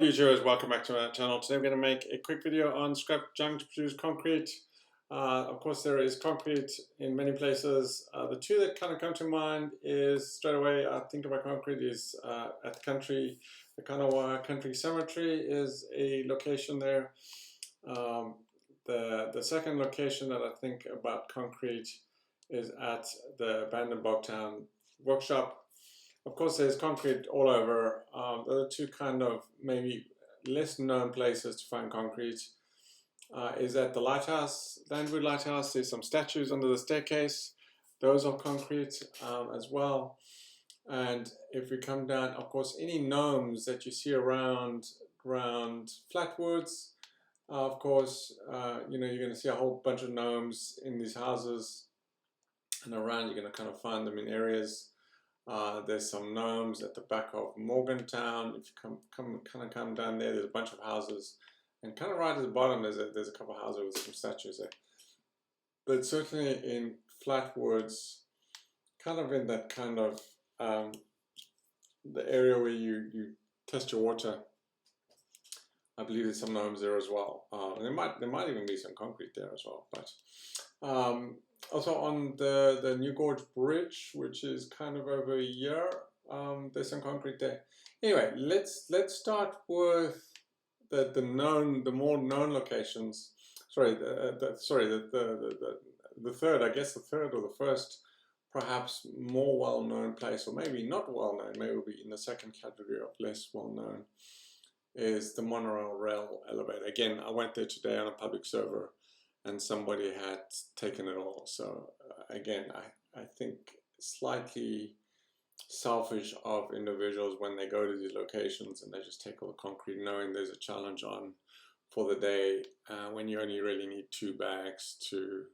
Viewers, welcome back to our channel. Today we're going to make a quick video on scrap junk to produce concrete. Of course, there is concrete in many places. The two that kind of come to mind is straight away I think about concrete is at the Kanawa Country Cemetery is a location there. The second location that I think about concrete is at the abandoned Bogtown workshop. Of course, there's concrete all over. The two kind of maybe less known places to find concrete is at the lighthouse, Landwood Lighthouse. There's some statues under the staircase. Those are concrete as well. And if we come down, of course, any gnomes that you see around Flatwoods, of course, you're going to see a whole bunch of gnomes in these houses and around. You're going to kind of find them in areas. There's some gnomes at the back of Morgantown. If you come down there, there's a bunch of houses, and kind of right at the bottom there's a couple of houses with some statues there. But certainly in Flatwoods, kind of in that kind of the area where you test your water, I believe there's some gnomes there as well. And there might even be some concrete there as well. But also on the New Gorge Bridge, which is kind of over here, there's some concrete there. Anyway, let's start with the more known locations. Sorry, the third, I guess the third or the first, perhaps more well-known place, or maybe not well-known, maybe it'll be in the second category of less well-known, is the monorail rail elevator. Again, I went there today on a public server, and somebody had taken it all. So again, I think slightly selfish of individuals when they go to these locations and they just take all the concrete, knowing there's a challenge on for the day, when you only really need 2 bags to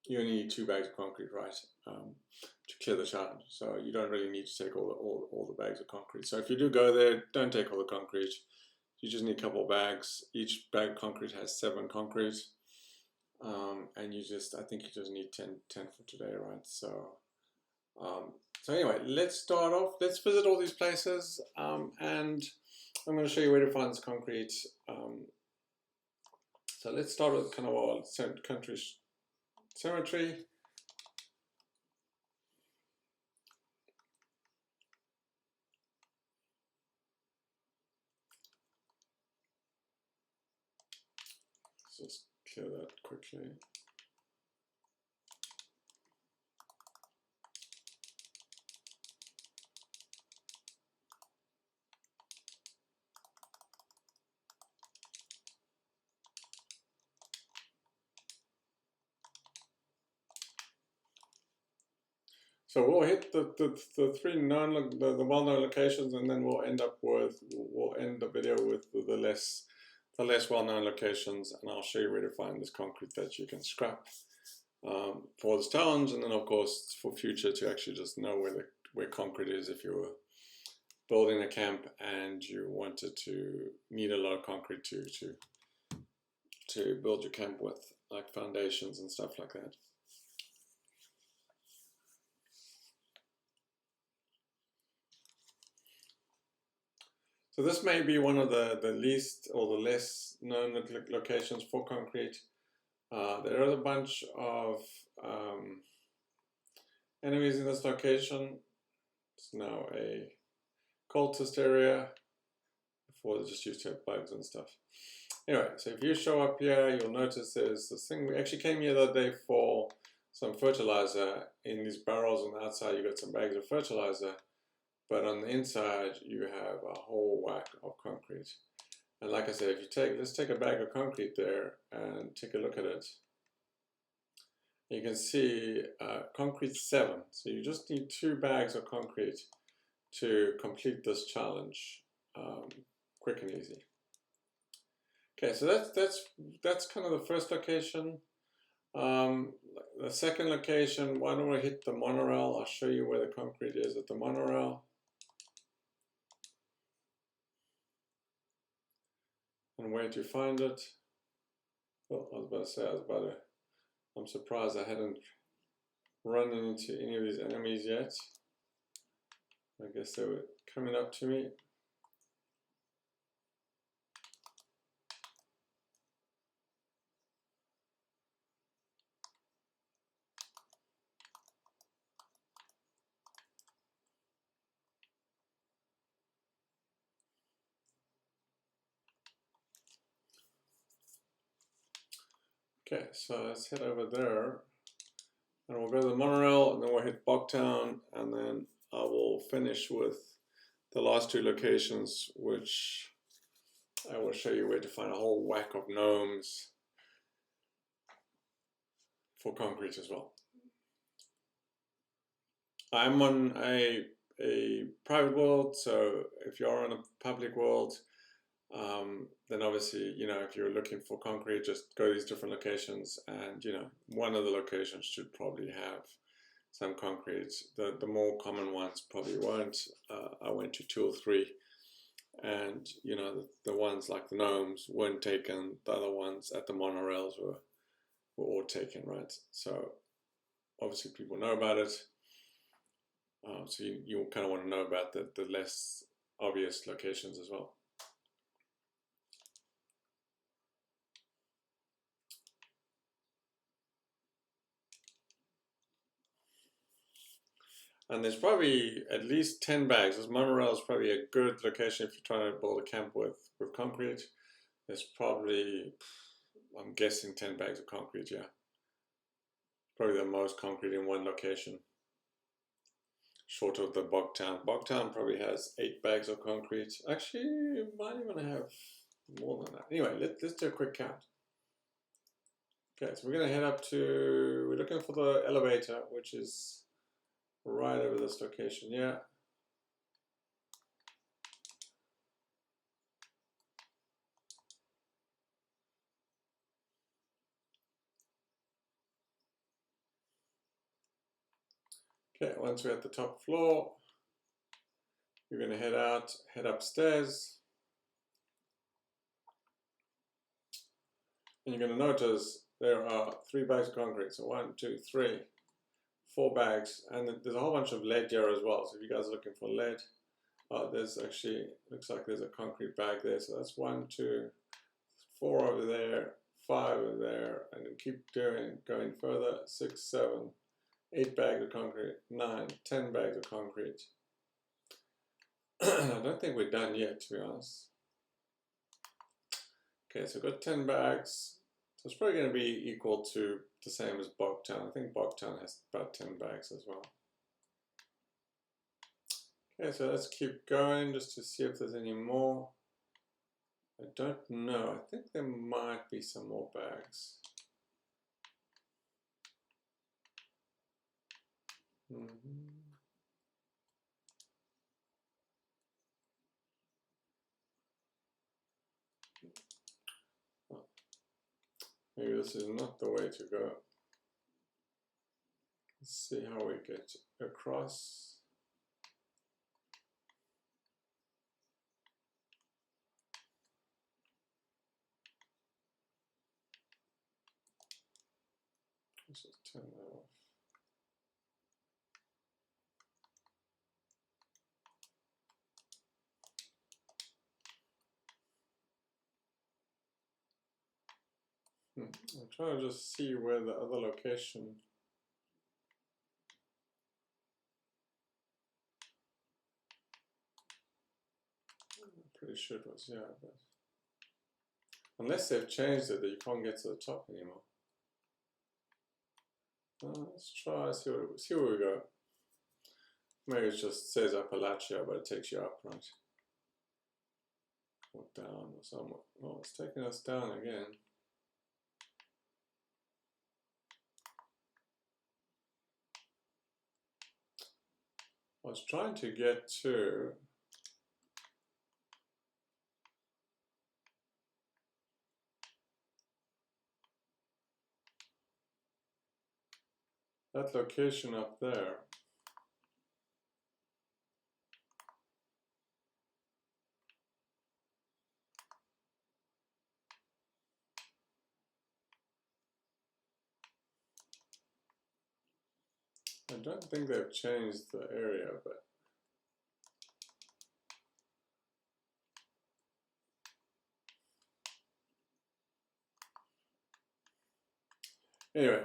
you only need 2 bags of concrete, right, to clear the challenge. So you don't really need to take all the bags of concrete. So if you do go there, don't take all the concrete. You just need a couple of bags. Each bag of concrete has 7 concrete. And I think you just need 10 for today, right? So anyway, let's start off. Let's visit all these places. And I'm going to show you where to find this concrete. So let's start with Kanawa Country Cemetery. Just clear that quickly. So we'll hit the 3 known, the well-known locations, and then we'll end the video with the less well-known locations, and I'll show you where to find this concrete that you can scrap for this challenge, and then of course for future to actually just know where concrete is if you were building a camp and you wanted to need a lot of concrete to build your camp with, like foundations and stuff like that. So this may be one of the least or the less known locations for concrete. There are a bunch of enemies in this location. It's now a cultist area. Before they just used to have bugs and stuff. Anyway, so if you show up here, you'll notice there's this thing. We actually came here the other day for some fertilizer. In these barrels on the outside, you got some bags of fertilizer. But on the inside, you have a whole whack of concrete. And like I said, let's take a bag of concrete there and take a look at it. You can see concrete 7. So you just need 2 bags of concrete to complete this challenge, quick and easy. Okay, so that's kind of the first location. The second location, why don't we hit the monorail? I'll show you where the concrete is at the monorail. And where to find it. Well, I was about to say, I'm surprised I hadn't run into any of these enemies yet. I guess they were coming up to me. Okay, so let's head over there and we'll go to the monorail and then we'll hit Bogtown and then I will finish with the last two locations, which I will show you where to find a whole whack of gnomes for concrete as well. I'm on a private world, so if you're on a public world, then obviously, you know, if you're looking for concrete, just go to these different locations and, you know, one of the locations should probably have some concrete. The more common ones probably won't. I went to 2 or 3 and, you know, the ones like the gnomes weren't taken. The other ones at the monorails were all taken, right? So obviously people know about it. So you kind of want to know about the less obvious locations as well. And there's probably at least 10 bags. This monorail is probably a good location if you're trying to build a camp with concrete. There's probably, I'm guessing 10 bags of concrete, yeah. Probably the most concrete in one location. Short of the Bogtown. Bogtown probably has 8 bags of concrete. Actually, it might even have more than that. Anyway, let's do a quick count. Okay, so we're going to head up to, we're looking for the elevator, which is right over this location, yeah. Okay, once we're at the top floor, you're going to head upstairs. And you're going to notice there are 3 bags of concrete. So 1, 2, 3, 4 bags. And there's a whole bunch of lead here as well. So if you guys are looking for lead, there's actually, looks like there's a concrete bag there. So that's 1, 2, 4 over there, 5 over there. And then keep going further, 6, 7, 8 bags of concrete, 9, 10 bags of concrete. I don't think we're done yet, to be honest. Okay, so we've got 10 bags. So it's probably going to be equal to the same as Bogtown. I think Bogtown has about 10 bags as well. Okay, so let's keep going just to see if there's any more. I don't know. I think there might be some more bags. Maybe this is not the way to go. Let's see how we get across. Let's just turn that off. I'm trying to just see where the other location. I'm pretty sure it was, yeah, but unless they've changed it that you can't get to the top anymore. Let's try, see where we go. Maybe it just says Appalachia, but it takes you up, right? Or down or somewhere. Oh, it's taking us down again. I was trying to get to that location up there. I don't think they've changed the area, but anyway,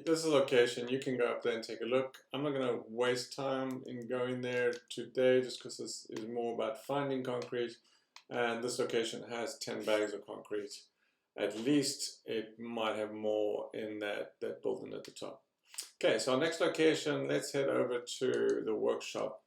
this is a location. You can go up there and take a look. I'm not going to waste time in going there today just because this is more about finding concrete. And this location has 10 bags of concrete. at least it might have more in that building at the top. Okay, so our next location, let's head over to the workshop.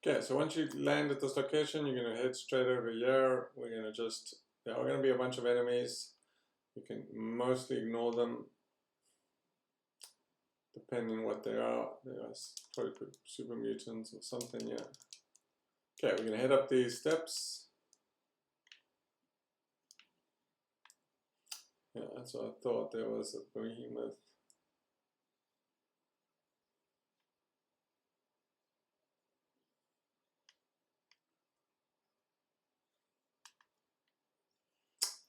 Okay, so once you land at this location, you're going to head straight over here. We're going to just, there are going to be a bunch of enemies. You can mostly ignore them, depending on what they are. They are probably super mutants or something, yeah. Okay, we're going to head up these steps. Yeah, that's what I thought. There was a behemoth.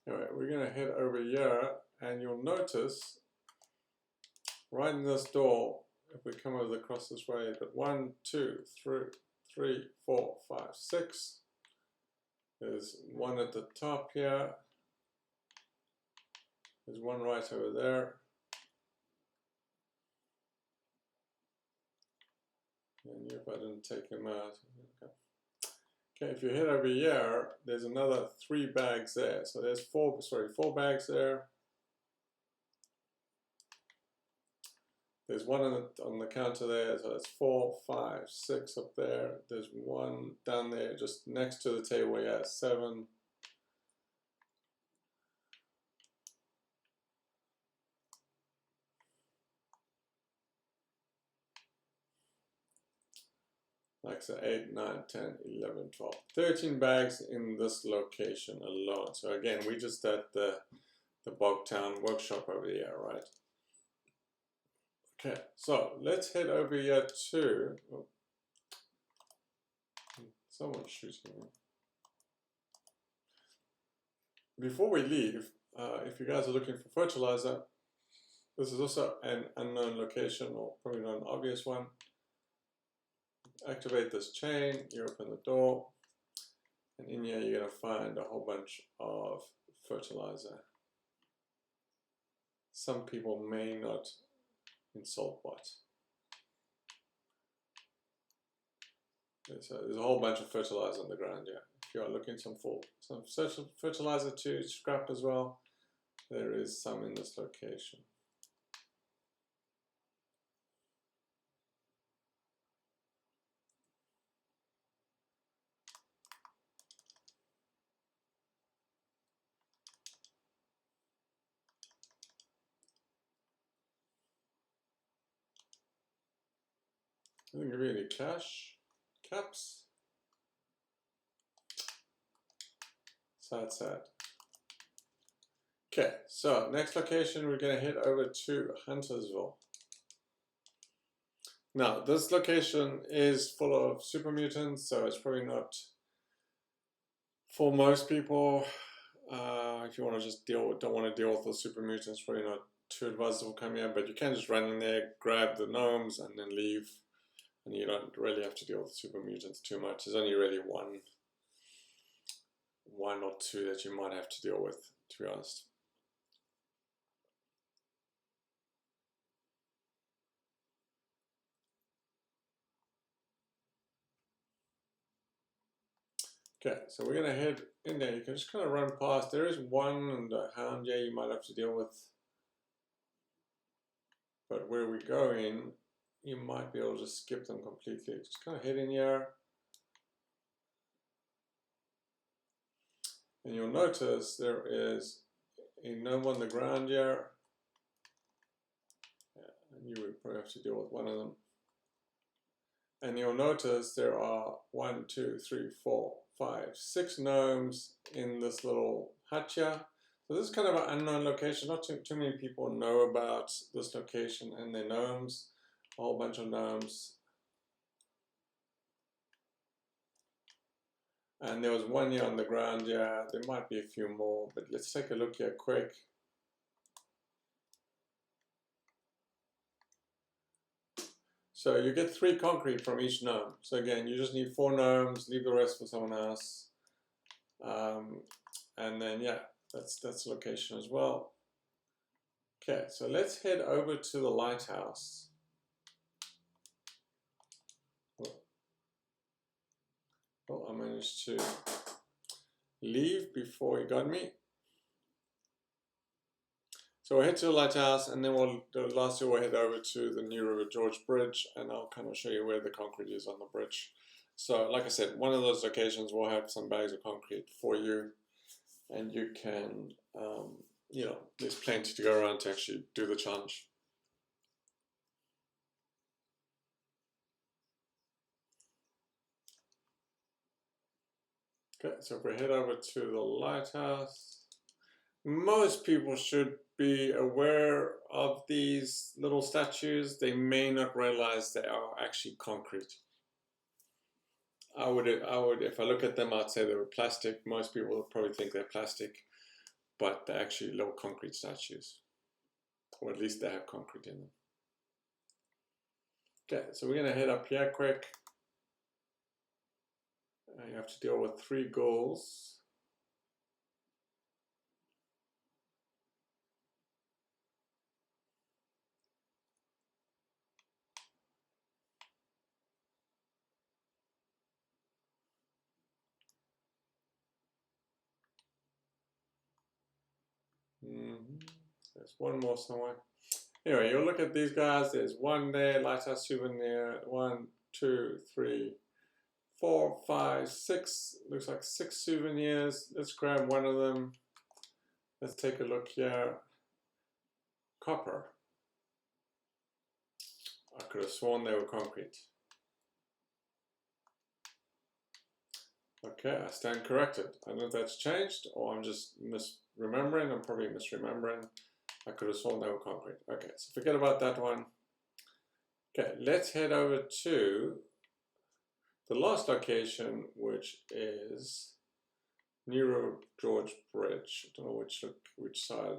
Anyway, we're going to head over here, and you'll notice right in this door, if we come over across this way, you've got 1, 2, 3, 4, 5, 6. There's one at the top here. There's one right over there. And if I didn't take him out. Okay, if you head over here, there's another 3 bags there. So there's 4 bags there. There's one on the counter there, so that's 4, 5, 6 up there. There's one down there just next to the table, yeah, 7. Like I said, 8, 9, 10, 11, 12, 13 bags in this location alone. So again, we just at the Bogtown workshop over here, right? Okay, so let's head over here to, oh, someone's shooting me. Before we leave, if you guys are looking for fertilizer, this is also an unknown location, or probably not an obvious one. Activate this chain, you open the door, and in here you're going to find a whole bunch of fertilizer. Some people may not insult bot. There's a whole bunch of fertilizer on the ground here. If you are looking for some fertilizer to scrap as well, there is some in this location. Doesn't give you any caps. Sad. Okay, so next location, we're going to head over to Huntersville. Now, this location is full of super mutants, so it's probably not for most people. If you want to just don't want to deal with the super mutants, probably not too advisable come here, but you can just run in there, grab the gnomes, and then leave. And you don't really have to deal with the super mutants too much. There's only really one or two that you might have to deal with, to be honest. Okay, so we're going to head in there. You can just kind of run past. There is one hound here you might have to deal with. But where we go in, you might be able to skip them completely. Just kind of head in here. And you'll notice there is a gnome on the ground here. Yeah, and you would probably have to deal with one of them. And you'll notice there are 1, 2, 3, 4, 5, 6 gnomes in this little hut here. So this is kind of an unknown location. Not too many people know about this location and their gnomes. A whole bunch of gnomes. And there was one here on the ground. Yeah, there might be a few more, but let's take a look here quick. So you get 3 concrete from each gnome. So again, you just need 4 gnomes, leave the rest for someone else. And then yeah, that's the location as well. Okay, so let's head over to the lighthouse. Well, I managed to leave before he got me. So we'll head to the lighthouse, and then lastly we'll head over to the New River Gorge Bridge, and I'll kind of show you where the concrete is on the bridge. So like I said, one of those locations will have some bags of concrete for you, and you can, you know, there's plenty to go around to actually do the challenge. Okay, so if we head over to the lighthouse, most people should be aware of these little statues. They may not realize they are actually concrete. I would, if I look at them, I'd say they were plastic. Most people would probably think they're plastic, but they're actually little concrete statues, or at least they have concrete in them. Okay, so we're gonna head up here quick. You have to deal with 3 ghouls. There's one more somewhere. Anyway, you'll look at these guys. There's one there, lighthouse souvenir. 1, 2, 3, 4, 5, 6. Looks like 6 souvenirs. Let's grab one of them. Let's take a look here. Copper. I could have sworn they were concrete. Okay, I stand corrected. I don't know if that's changed or I'm just misremembering. I'm probably misremembering. I could have sworn they were concrete. Okay, so forget about that one. Okay, let's head over to the last location, which is New River Gorge Bridge. I don't know which side.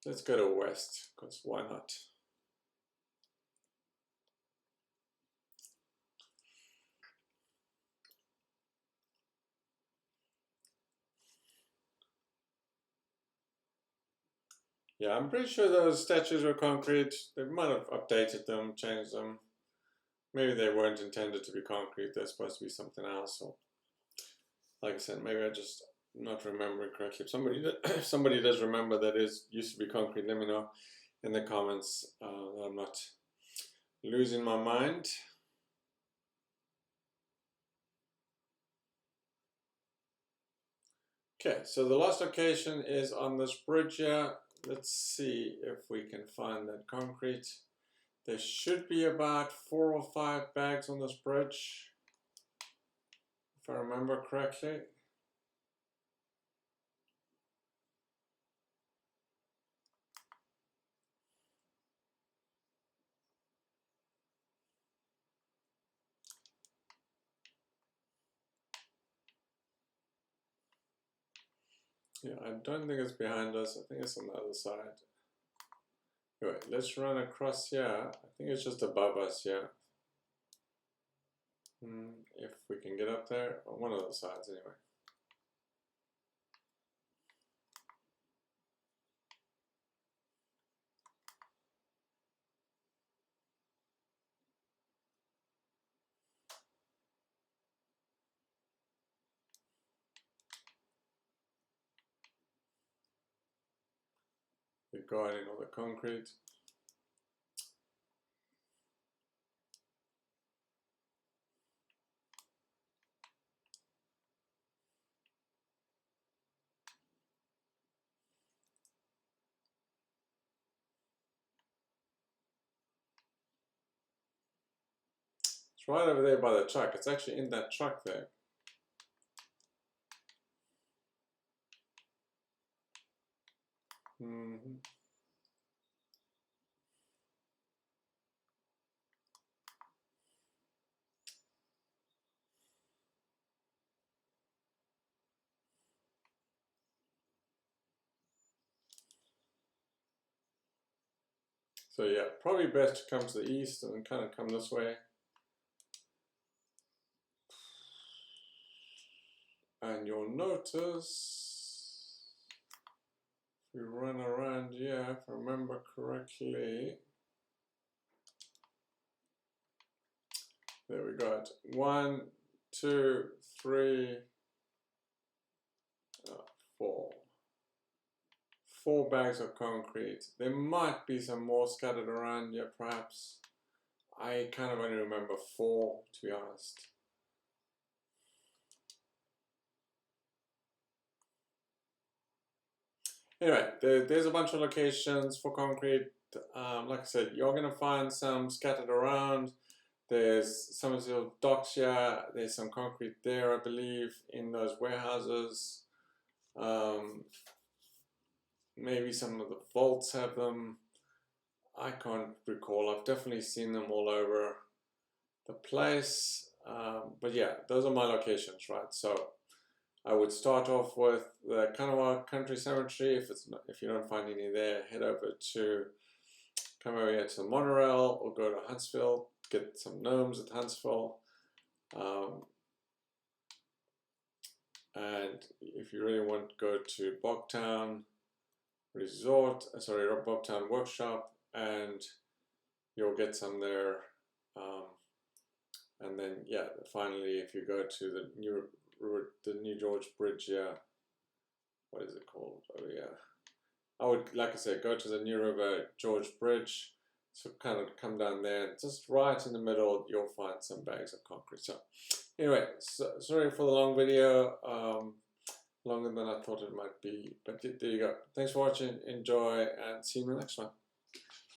Let's go to west, because why not? Yeah, I'm pretty sure those statues were concrete. They might have updated them, changed them. Maybe they weren't intended to be concrete. They're supposed to be something else. Or, like I said, maybe I just not remembering correctly. If somebody does remember that it used to be concrete, let me know in the comments that I'm not losing my mind. Okay, so the last location is on this bridge here. Let's see if we can find that concrete. There should be about 4 or 5 bags on this bridge, if I remember correctly. Yeah, I don't think it's behind us. I think it's on the other side. Anyway, let's run across here. I think it's just above us here. If we can get up there, on one of those sides anyway. We're guarding all the concrete. It's right over there by the truck. It's actually in that truck there. So yeah, probably best to come to the east and then kind of come this way. And you'll notice, if we run around here, if I remember correctly, there we got 1, 2, 3, 4. 4 bags of concrete. There might be some more scattered around here, perhaps. I kind of only remember 4, to be honest. Anyway, there's a bunch of locations for concrete. Like I said, you're going to find some scattered around. There's some of the docks here. There's some concrete there, I believe, in those warehouses. Maybe some of the vaults have them. I can't recall. I've definitely seen them all over the place. But yeah, those are my locations, right? So I would start off with the Kanawa Country Cemetery. If you don't find any there, head over to, come over here to the monorail or go to Huntsville, get some gnomes at Huntsville. And if you really want to go to Bogtown Bogtown Workshop, and you'll get some there. And then yeah, finally, if you go to the New George Bridge, yeah, what is it called? Oh yeah, I would, like I said, go to the New River George Bridge. So kind of come down there, just right in the middle, you'll find some bags of concrete. So anyway, sorry for the long video, longer than I thought it might be, but there you go. Thanks for watching, enjoy, and see you in the next one.